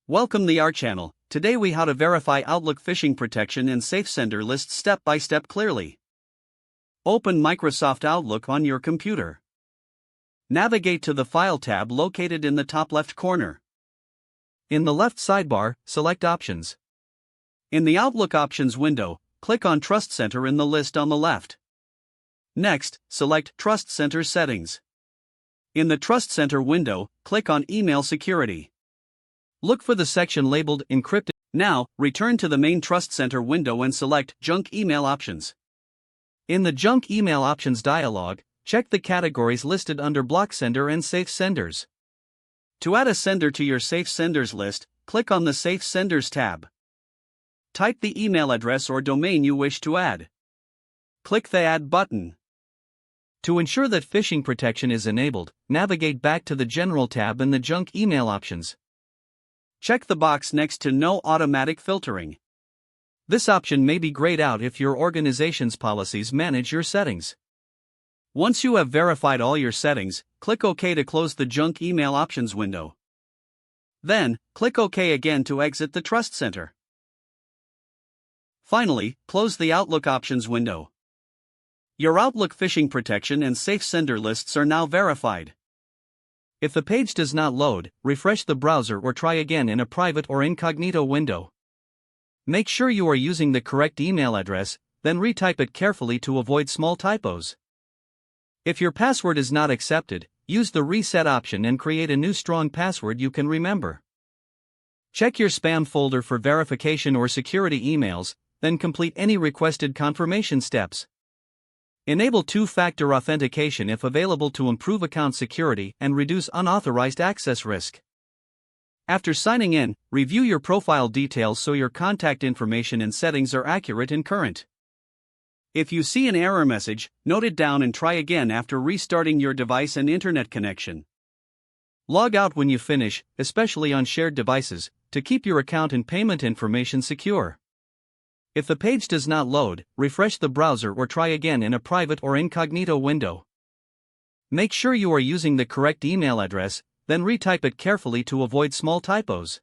Welcome to our channel. Today we how to verify Outlook phishing protection and safe sender lists step by step clearly. Open Microsoft Outlook on your computer. Navigate to the File tab located in the top left corner. In the left sidebar, select Options. In the Outlook Options window, click on Trust Center in the list on the left. Next, select Trust Center Settings. In the Trust Center window, click on Email Security. Look for the section labeled Encrypted. Now, return to the main Trust Center window and select Junk Email Options. In the Junk Email Options dialog, check the categories listed under Block Sender and Safe Senders. To add a sender to your Safe Senders list, click on the Safe Senders tab. Type the email address or domain you wish to add. Click the Add button. To ensure that phishing protection is enabled, navigate back to the General tab in the Junk Email Options. Check the box next to No Automatic Filtering. This option may be grayed out if your organization's policies manage your settings. Once you have verified all your settings, click OK to close the Junk Email Options window. Then, click OK again to exit the Trust Center. Finally, close the Outlook Options window. Your Outlook phishing protection and safe sender lists are now verified. If the page does not load, refresh the browser or try again in a private or incognito window. Make sure you are using the correct email address, then retype it carefully to avoid small typos. If your password is not accepted, use the reset option and create a new strong password you can remember. Check your spam folder for verification or security emails, then complete any requested confirmation steps. Enable two-factor authentication if available to improve account security and reduce unauthorized access risk. After signing in, review your profile details so your contact information and settings are accurate and current. If you see an error message, note it down and try again after restarting your device and internet connection. Log out when you finish, especially on shared devices, to keep your account and payment information secure. If the page does not load, refresh the browser or try again in a private or incognito window. Make sure you are using the correct email address, then retype it carefully to avoid small typos.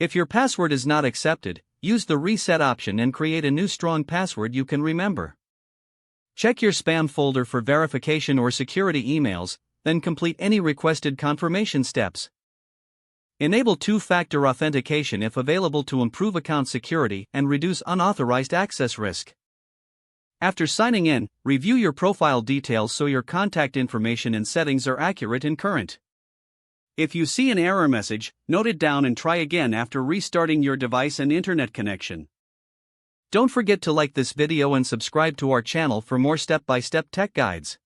If your password is not accepted, use the reset option and create a new strong password you can remember. Check your spam folder for verification or security emails, then complete any requested confirmation steps. Enable two-factor authentication if available to improve account security and reduce unauthorized access risk. After signing in, review your profile details so your contact information and settings are accurate and current. If you see an error message, note it down and try again after restarting your device and internet connection. Don't forget to like this video and subscribe to our channel for more step-by-step tech guides.